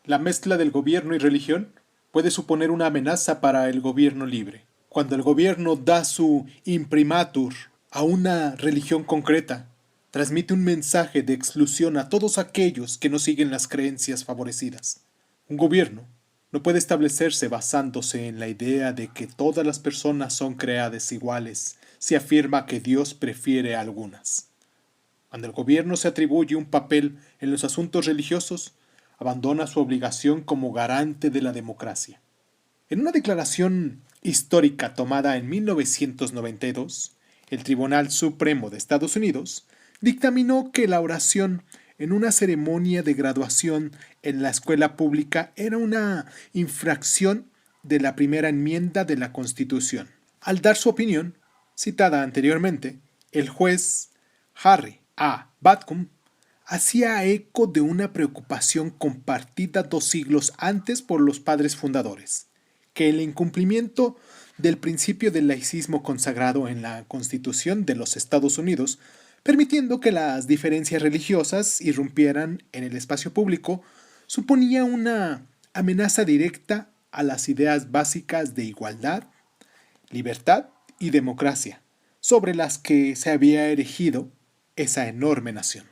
La mezcla del gobierno y religión puede suponer una amenaza para el gobierno libre. Cuando el gobierno da su imprimatur a una religión concreta, transmite un mensaje de exclusión a todos aquellos que no siguen las creencias favorecidas. Un gobierno no puede establecerse basándose en la idea de que todas las personas son creadas iguales si afirma que Dios prefiere a algunas. Cuando el gobierno se atribuye un papel en los asuntos religiosos, abandona su obligación como garante de la democracia. En una declaración histórica tomada en 1992, el Tribunal Supremo de Estados Unidos dictaminó que la oración en una ceremonia de graduación en la escuela pública era una infracción de la primera enmienda de la Constitución. Al dar su opinión, citada anteriormente, el juez Harry A. Batcom hacía eco de una preocupación compartida 2 siglos antes por los padres fundadores, que el incumplimiento del principio del laicismo consagrado en la Constitución de los Estados Unidos, permitiendo que las diferencias religiosas irrumpieran en el espacio público, suponía una amenaza directa a las ideas básicas de igualdad, libertad y democracia, sobre las que se había erigido esa enorme nación.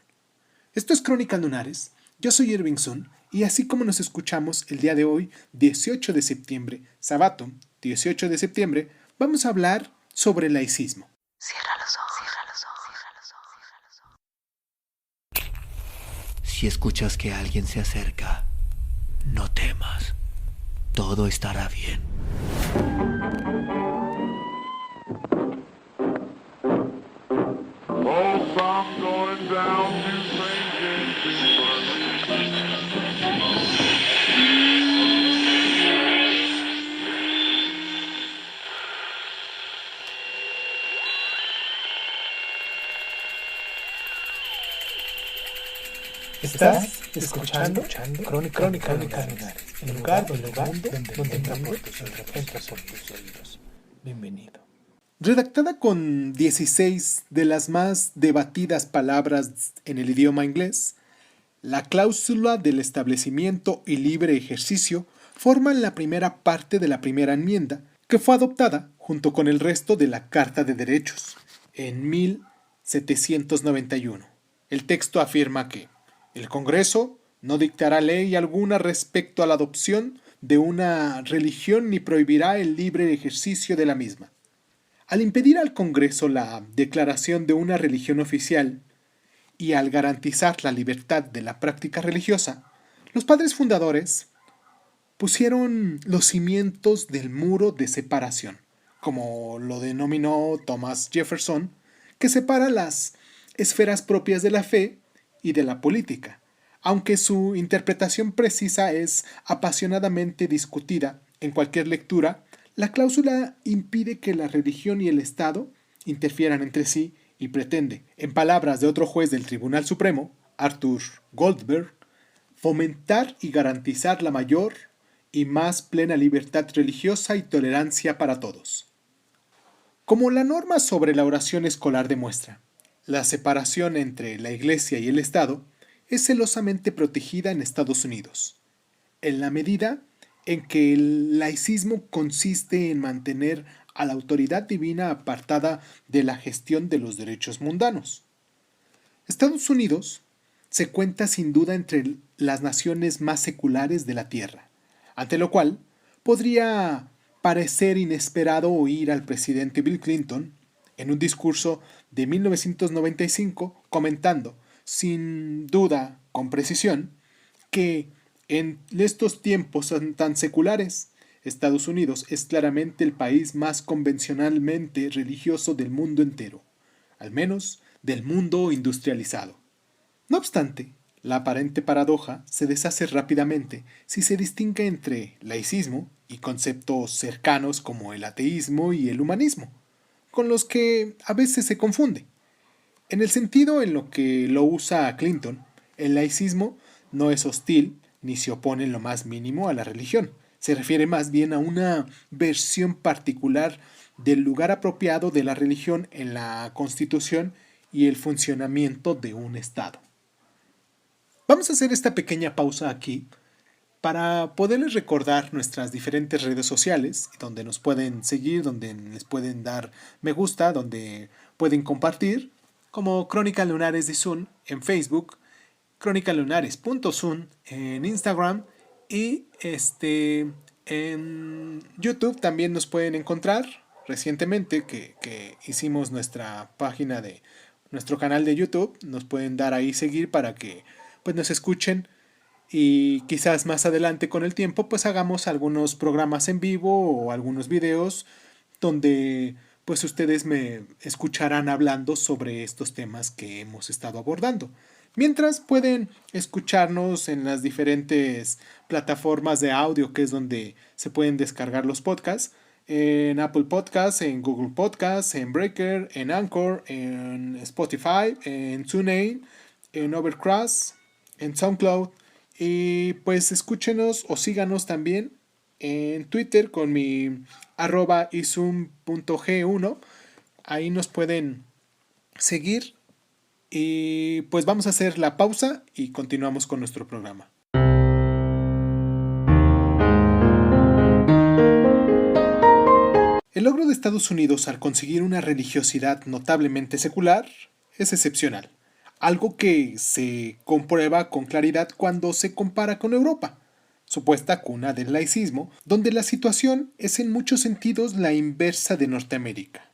Esto es Crónicas Lunares, yo soy Irving Sun, y así como nos escuchamos el día de hoy, 18 de septiembre, sábado 18 de septiembre, vamos a hablar sobre el laicismo. Cierra los ojos, cierra los ojos, cierra los ojos, cierra los ojos. Si escuchas que alguien se acerca, no temas, todo estará bien. I'm going down to St. James's Estás escuchando Crónicas Lunares, el lugar donde entra por tus oídos. Bienvenido. Redactada con 16 de las más debatidas palabras en el idioma inglés, la cláusula del establecimiento y libre ejercicio forman la primera parte de la primera enmienda, que fue adoptada junto con el resto de la Carta de Derechos en 1791. El texto afirma que el Congreso no dictará ley alguna respecto a la adopción de una religión ni prohibirá el libre ejercicio de la misma. Al impedir al Congreso la declaración de una religión oficial y al garantizar la libertad de la práctica religiosa, los padres fundadores pusieron los cimientos del muro de separación, como lo denominó Thomas Jefferson, que separa las esferas propias de la fe y de la política, aunque su interpretación precisa es apasionadamente discutida en cualquier lectura. La cláusula impide que la religión y el Estado interfieran entre sí y pretende, en palabras de otro juez del Tribunal Supremo, Arthur Goldberg, fomentar y garantizar la mayor y más plena libertad religiosa y tolerancia para todos. Como la norma sobre la oración escolar demuestra, la separación entre la Iglesia y el Estado es celosamente protegida en Estados Unidos, en la medida en que el laicismo consiste en mantener a la autoridad divina apartada de la gestión de los derechos mundanos. Estados Unidos se cuenta sin duda entre las naciones más seculares de la Tierra, ante lo cual podría parecer inesperado oír al presidente Bill Clinton en un discurso de 1995 comentando, sin duda con precisión, que en estos tiempos tan seculares, Estados Unidos es claramente el país más convencionalmente religioso del mundo entero, al menos del mundo industrializado. No obstante, la aparente paradoja se deshace rápidamente si se distingue entre laicismo y conceptos cercanos como el ateísmo y el humanismo, con los que a veces se confunde. En el sentido en lo que lo usa Clinton, el laicismo no es hostil ni se opone en lo más mínimo a la religión. Se refiere más bien a una versión particular del lugar apropiado de la religión en la Constitución y el funcionamiento de un Estado. Vamos a hacer esta pequeña pausa aquí Para poderles recordar nuestras diferentes redes sociales, donde nos pueden seguir, donde les pueden dar me gusta, donde pueden compartir, como Crónica Lunares de Sun en Facebook, crónicalunares.sun en Instagram y en YouTube también nos pueden encontrar. Recientemente que hicimos nuestra página de nuestro canal de YouTube, nos pueden dar ahí seguir para que pues nos escuchen y quizás más adelante con el tiempo pues hagamos algunos programas en vivo o algunos videos donde pues ustedes me escucharán hablando sobre estos temas que hemos estado abordando. Mientras pueden escucharnos en las diferentes plataformas de audio que es donde se pueden descargar los podcasts, en Apple Podcasts, en Google Podcasts, en Breaker, en Anchor, en Spotify, en TuneIn, en Overcast, en SoundCloud. Y pues escúchenos o síganos también en Twitter con mi @isum.g1. Ahí nos pueden seguir. Y pues vamos a hacer la pausa y continuamos con nuestro programa. El logro de Estados Unidos al conseguir una religiosidad notablemente secular es excepcional, algo que se comprueba con claridad cuando se compara con Europa, supuesta cuna del laicismo, donde la situación es en muchos sentidos la inversa de Norteamérica.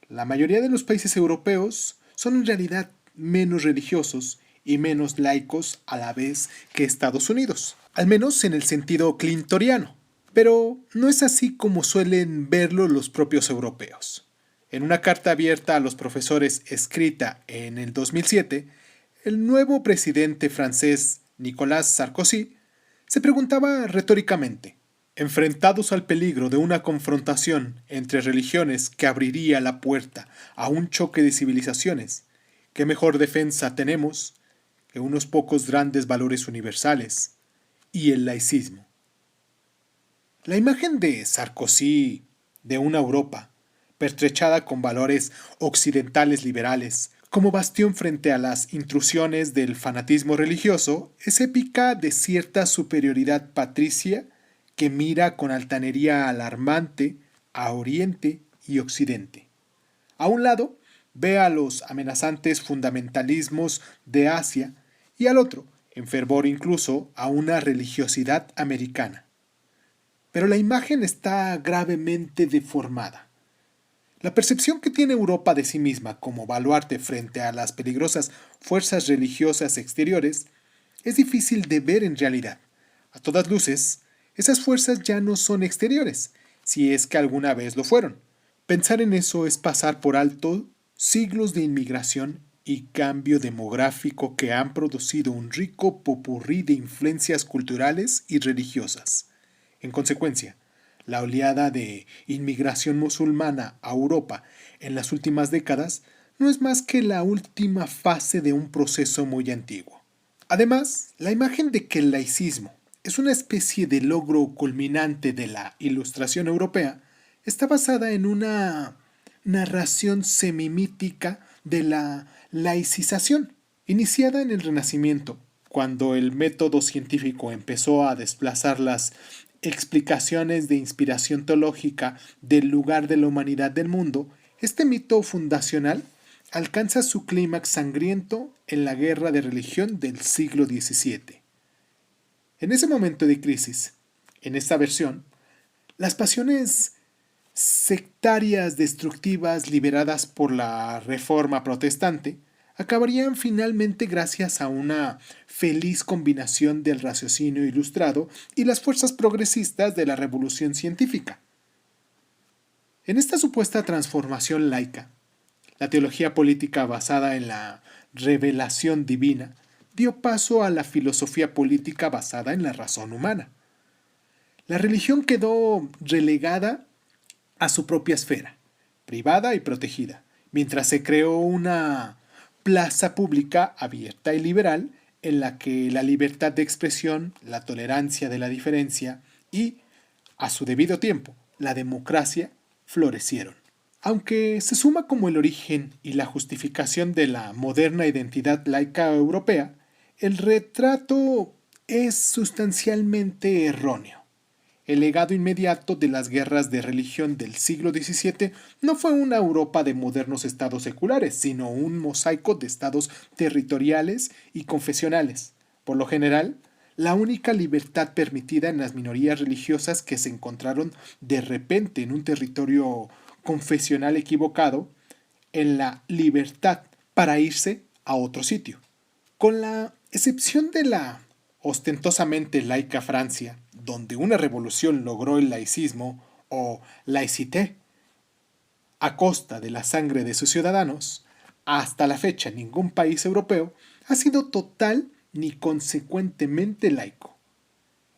La mayoría de los países europeos son en realidad menos religiosos y menos laicos a la vez que Estados Unidos, al menos en el sentido clintoriano. Pero no es así como suelen verlo los propios europeos. En una carta abierta a los profesores escrita en el 2007, el nuevo presidente francés Nicolas Sarkozy se preguntaba retóricamente, enfrentados al peligro de una confrontación entre religiones que abriría la puerta a un choque de civilizaciones, ¿qué mejor defensa tenemos que unos pocos grandes valores universales y el laicismo? La imagen de Sarkozy de una Europa pertrechada con valores occidentales liberales, como bastión frente a las intrusiones del fanatismo religioso, es épica de cierta superioridad patricia que mira con altanería alarmante a Oriente y Occidente. A un lado, ve a los amenazantes fundamentalismos de Asia y al otro, en fervor incluso, a una religiosidad americana. Pero la imagen está gravemente deformada. La percepción que tiene Europa de sí misma como baluarte frente a las peligrosas fuerzas religiosas exteriores es difícil de ver en realidad. A todas luces, esas fuerzas ya no son exteriores, si es que alguna vez lo fueron. Pensar en eso es pasar por alto siglos de inmigración y cambio demográfico que han producido un rico popurrí de influencias culturales y religiosas. En consecuencia, la oleada de inmigración musulmana a Europa en las últimas décadas no es más que la última fase de un proceso muy antiguo. Además, la imagen de que el laicismo es una especie de logro culminante de la Ilustración europea está basada en una narración semimítica de la laicización, iniciada en el Renacimiento, cuando el método científico empezó a desplazar las explicaciones de inspiración teológica del lugar de la humanidad del mundo. Este mito fundacional alcanza su clímax sangriento en la guerra de religión del siglo XVII. En ese momento de crisis, en esta versión, las pasiones sectarias destructivas liberadas por la Reforma protestante acabarían finalmente gracias a una feliz combinación del raciocinio ilustrado y las fuerzas progresistas de la revolución científica. En esta supuesta transformación laica, la teología política basada en la revelación divina dio paso a la filosofía política basada en la razón humana. La religión quedó relegada a su propia esfera, privada y protegida, mientras se creó una plaza pública abierta y liberal en la que la libertad de expresión, la tolerancia de la diferencia y, a su debido tiempo, la democracia florecieron. Aunque se suma como el origen y la justificación de la moderna identidad laica europea, el retrato es sustancialmente erróneo. El legado inmediato de las guerras de religión del siglo XVII no fue una Europa de modernos estados seculares, sino un mosaico de estados territoriales y confesionales. Por lo general, la única libertad permitida en las minorías religiosas que se encontraron de repente en un territorio confesional equivocado, en la libertad para irse a otro sitio. Con la excepción de la ostentosamente laica Francia, donde una revolución logró el laicismo o laïcité a costa de la sangre de sus ciudadanos, hasta la fecha ningún país europeo ha sido total ni consecuentemente laico.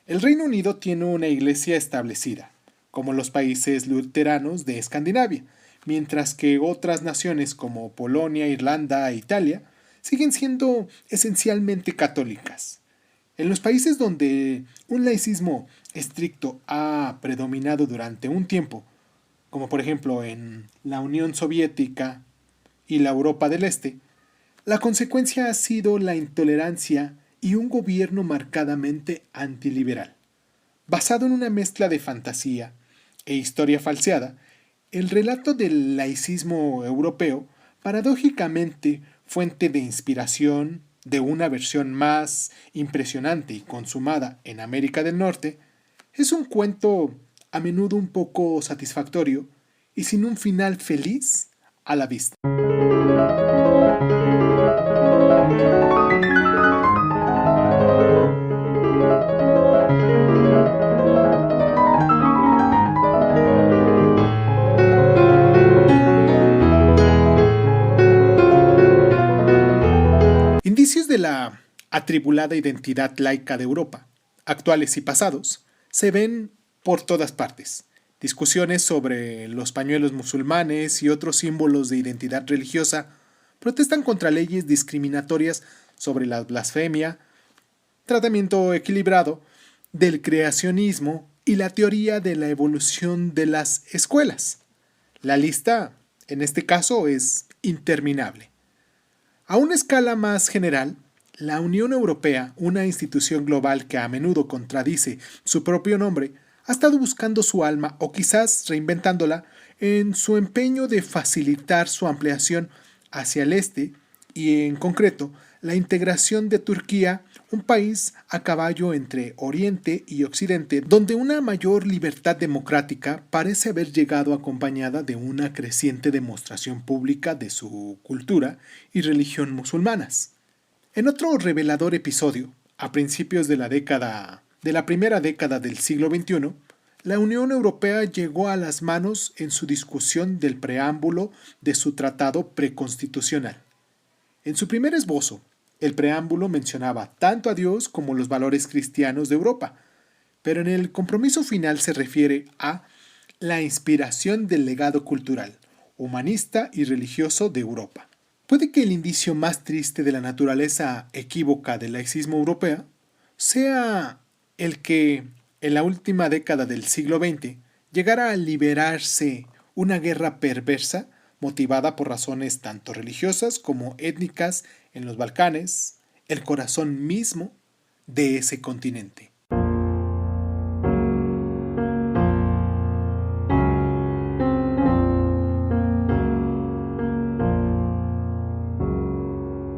El Reino Unido tiene una iglesia establecida, como los países luteranos de Escandinavia, mientras que otras naciones como Polonia, Irlanda e Italia siguen siendo esencialmente católicas. En los países donde un laicismo estricto ha predominado durante un tiempo, como por ejemplo en la Unión Soviética y la Europa del Este, la consecuencia ha sido la intolerancia y un gobierno marcadamente antiliberal. Basado en una mezcla de fantasía e historia falseada, el relato del laicismo europeo, paradójicamente fuente de inspiración de una versión más impresionante y consumada en América del Norte, es un cuento a menudo un poco satisfactorio y sin un final feliz a la vista. Indicios de la atribulada identidad laica de Europa, actuales y pasados, se ven por todas partes. Discusiones sobre los pañuelos musulmanes y otros símbolos de identidad religiosa protestan contra leyes discriminatorias sobre la blasfemia, tratamiento equilibrado del creacionismo y la teoría de la evolución de las escuelas. La lista, en este caso, es interminable. A una escala más general, la Unión Europea, una institución global que a menudo contradice su propio nombre, ha estado buscando su alma o quizás reinventándola en su empeño de facilitar su ampliación hacia el este y, en concreto, la integración de Turquía, un país a caballo entre Oriente y Occidente, donde una mayor libertad democrática parece haber llegado acompañada de una creciente demostración pública de su cultura y religión musulmanas. En otro revelador episodio, a principios de la primera década del siglo XXI, la Unión Europea llegó a las manos en su discusión del preámbulo de su tratado preconstitucional. En su primer esbozo, el preámbulo mencionaba tanto a Dios como los valores cristianos de Europa, pero en el compromiso final se refiere a la inspiración del legado cultural, humanista y religioso de Europa. Puede que el indicio más triste de la naturaleza equívoca del laicismo europeo sea el que, en la última década del siglo XX, llegara a liberarse una guerra perversa motivada por razones tanto religiosas como étnicas en los Balcanes, el corazón mismo de ese continente.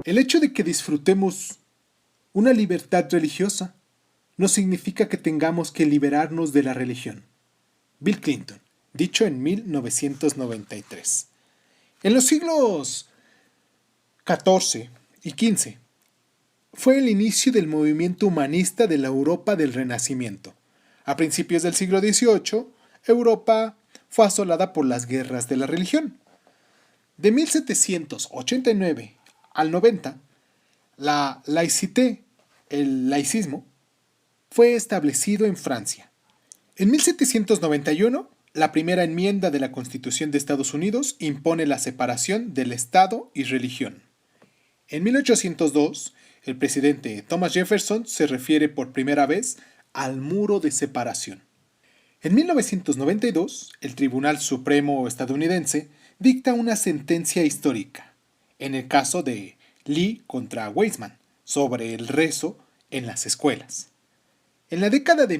El hecho de que disfrutemos una libertad religiosa no significa que tengamos que liberarnos de la religión. Bill Clinton, dicho en 1993. En los siglos XIV y XV fue el inicio del movimiento humanista de la Europa del Renacimiento. A principios del siglo XVIII, Europa fue asolada por las guerras de la religión. De 1789 al 90, la laïcité, el laicismo, fue establecido en Francia. En 1791, la primera enmienda de la Constitución de Estados Unidos impone la separación del Estado y religión. En 1802, el presidente Thomas Jefferson se refiere por primera vez al muro de separación. En 1992, el Tribunal Supremo estadounidense dicta una sentencia histórica, en el caso de Lee contra Weizmann, sobre el rezo en las escuelas. En la década de